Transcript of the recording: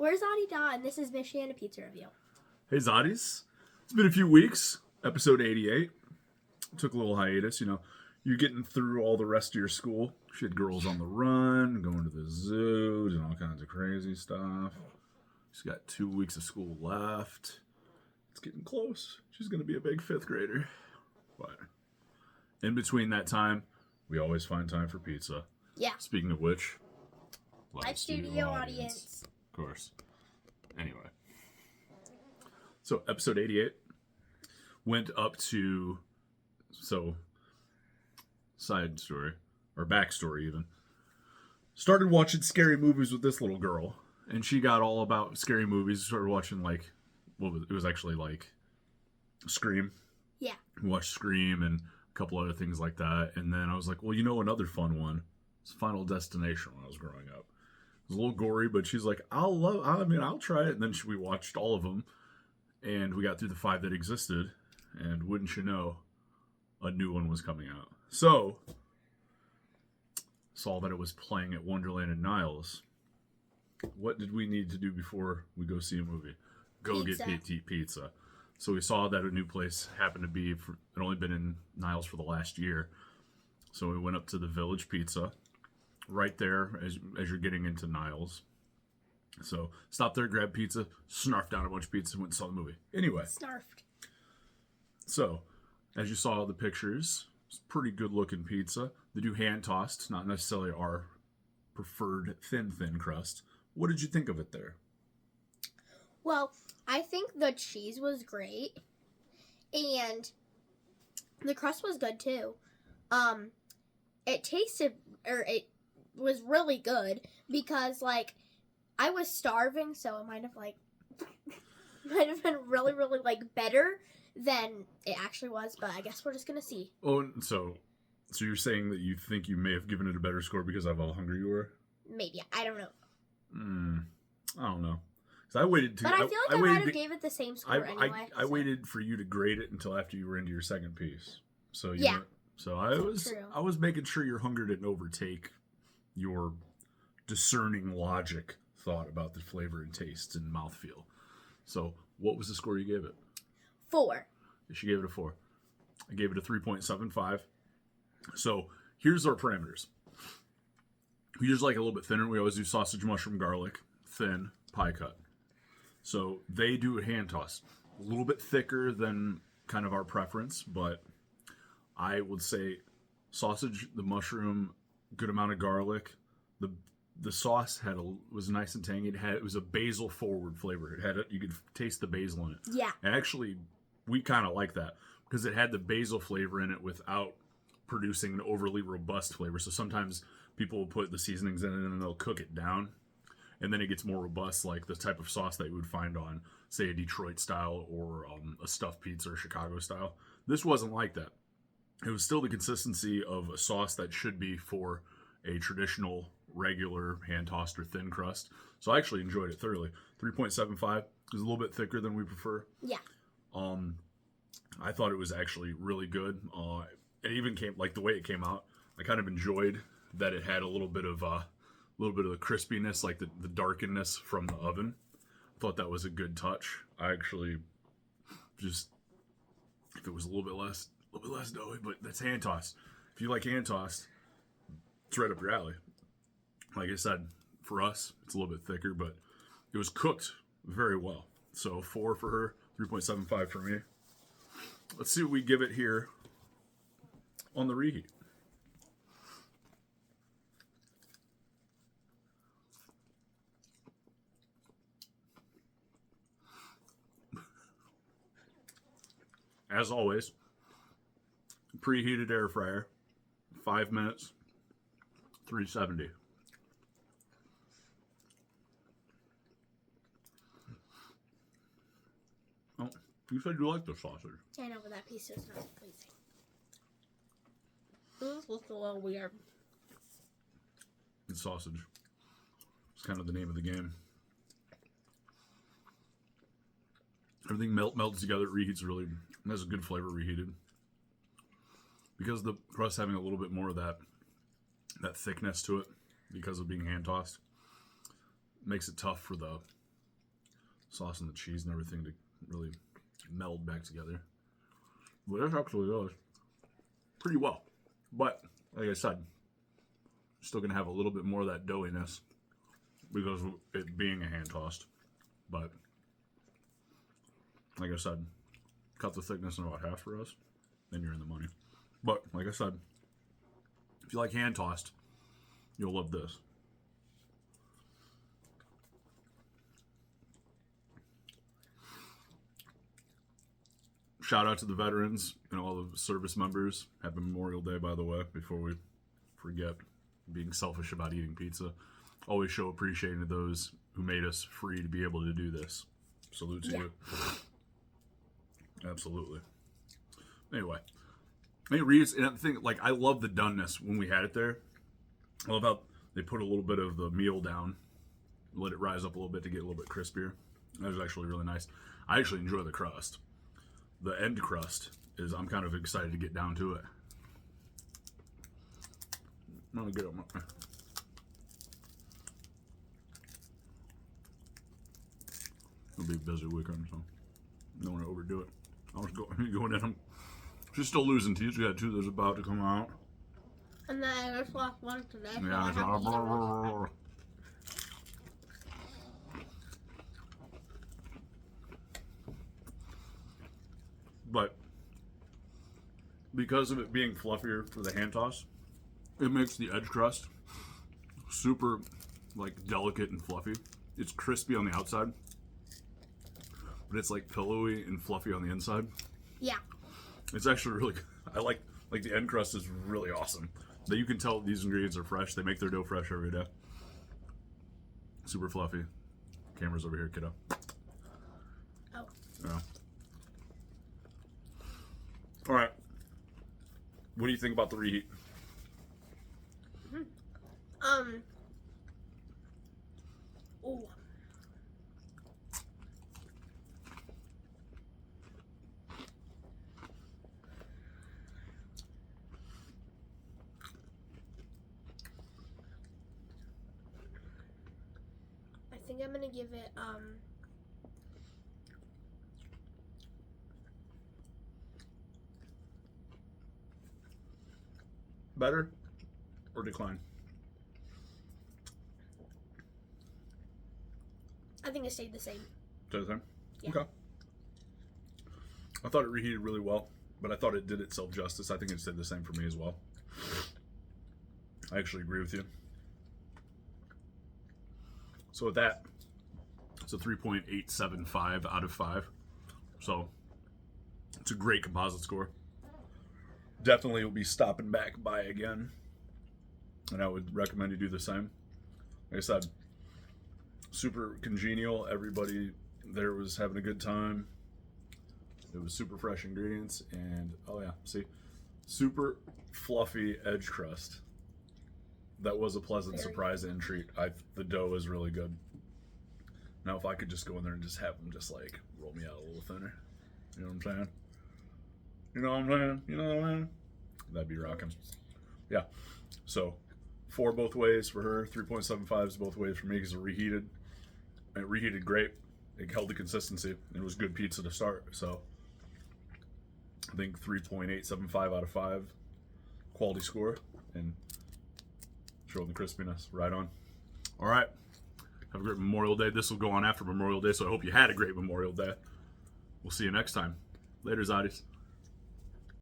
We're Zadie and this is Michiana Pizza Review. Hey Zoddies, it's been a few weeks. Episode 88. Took a little hiatus, You're getting through all the rest of your school. She had girls on the run, going to the zoos and all kinds of crazy stuff. She's got 2 weeks of school left. It's getting close. She's going to be a big 5th grader. But in between that time, we always find time for pizza. Yeah. Speaking of which, live studio audience. Of course. Anyway. So, episode 88 went up to, side story, or backstory even. Started watching scary movies with this little girl, and she got all about scary movies. Started watching, it was actually Scream. Yeah. We watched Scream and a couple other things like that, and then I was like, well, another fun one. It's Final Destination when I was growing up. It was a little gory, but she's like, I'll try it. And then we watched all of them, and we got through the 5 that existed, and wouldn't you know, a new one was coming out. So, saw that it was playing at Wonderland and Niles. What did we need to do before we go see a movie? Go get pizza. So we saw that a new place happened to be, it only been in Niles for the last year. So we went up to the Village Pizza, right there as you're getting into Niles. So stopped there, grabbed pizza, snarfed down a bunch of pizza, and went and saw the movie. Anyway. Snarfed. So, as you saw the pictures, it's pretty good looking pizza. They do hand tossed, not necessarily our preferred thin crust. What did you think of it there? Well, I think the cheese was great, and the crust was good too. It was really good because I was starving, so it might have been really, really better than it actually was, but I guess we're just gonna see. Oh, so you're saying that you think you may have given it a better score because of how hungry you were? Maybe. I don't know. I don't know. I waited to. But I feel like I might have gave it the same score anyway. I waited for you to grade it until after you were into your second piece. So I was making sure your hunger didn't overtake your discerning logic thought about the flavor and taste and mouthfeel. So what was the score you gave it? 4. She gave it a 4. I gave it a 3.75. So here's our parameters. We just like a little bit thinner. We always do sausage, mushroom, garlic, thin, pie cut. So they do a hand toss. A little bit thicker than kind of our preference, but I would say sausage, the mushroom, good amount of garlic. The sauce was nice and tangy. It was a basil forward flavor. You could taste the basil in it. Yeah. And actually, we kind of like that because it had the basil flavor in it without producing an overly robust flavor. So sometimes people will put the seasonings in it and they'll cook it down, and then it gets more robust, like the type of sauce that you would find on, say, a Detroit style or a stuffed pizza or Chicago style. This wasn't like that. It was still the consistency of a sauce that should be for a traditional, regular, hand-tossed or thin crust. So I actually enjoyed it thoroughly. 3.75 is a little bit thicker than we prefer. Yeah. I thought it was actually really good. It even came, the way it came out, I kind of enjoyed that it had a little bit of the crispiness, the darkness from the oven. I thought that was a good touch. I actually if it was a little bit less doughy, but that's hand tossed. If you like hand tossed, it's right up your alley. Like I said, for us, it's a little bit thicker, but it was cooked very well. So 4 for her, 3.75 for me. Let's see what we give it here on the reheat. As always, preheated air fryer, 5 minutes, 370. Oh, you said you liked the sausage. I know, but that piece is not pleasing. This looks a little weird. It's sausage. It's kind of the name of the game. Everything melts together. It reheats really. It has a good flavor reheated. Because the crust having a little bit more of that thickness to it, because of being hand tossed, makes it tough for the sauce and the cheese and everything to really meld back together. But this actually does pretty well. But like I said, still gonna have a little bit more of that doughiness because of it being a hand tossed. But like I said, cut the thickness in about half for us, then you're in the money. But like I said, if you like hand tossed, you'll love this. Shout out to the veterans and all the service members. Happy Memorial Day, by the way, before we forget being selfish about eating pizza. Always show appreciation to those who made us free to be able to do this. Salute to you. Absolutely. Anyway, hey Reeves, and I think like I love the doneness when we had it there. I love how they put a little bit of the meal down, let it rise up a little bit to get a little bit crispier. That was actually really nice. I actually enjoy the crust. The end crust is, I'm kind of excited to get down to it. I'm gonna get it. It'll be a busy weekend, so don't want to overdo it. I was going in. She's still losing teeth. We got two that's about to come out. And then I just lost one today. So Yeah, I have to eat it. But because of it being fluffier for the hand toss, it makes the edge crust super like delicate and fluffy. It's crispy on the outside, but it's like pillowy and fluffy on the inside. Yeah. It's actually really good. I like the end crust is really awesome. That you can tell these ingredients are fresh. They make their dough fresh every day. Super fluffy. Camera's over here, kiddo. Oh. Yeah. All right. What do you think about the reheat? Ooh. I think I'm gonna give it Better or decline? I think it stayed the same. Stay the same? Yeah. Okay. I thought it reheated really well, but I thought it did itself justice. I think it stayed the same for me as well. I actually agree with you. So with that, it's a 3.875 out of 5. So it's a great composite score. Definitely will be stopping back by again. And I would recommend you do the same. Like I said, super congenial. Everybody there was having a good time. It was super fresh ingredients. And, oh yeah, see? Super fluffy edge crust. That was a pleasant surprise and treat. The dough is really good. Now, if I could just go in there and just have them just like roll me out a little thinner. You know what I'm saying? You know what I'm saying? You know what I'm saying? That'd be rocking. Yeah. So, 4 both ways for her. 3.75s both ways for me because it reheated. It reheated great. It held the consistency. It was good pizza to start. So, I think 3.875 out of 5. Quality score. And showing the crispiness. Right on. All right. Have a great Memorial Day. This will go on after Memorial Day, so I hope you had a great Memorial Day. We'll see you next time. Later, Zotties.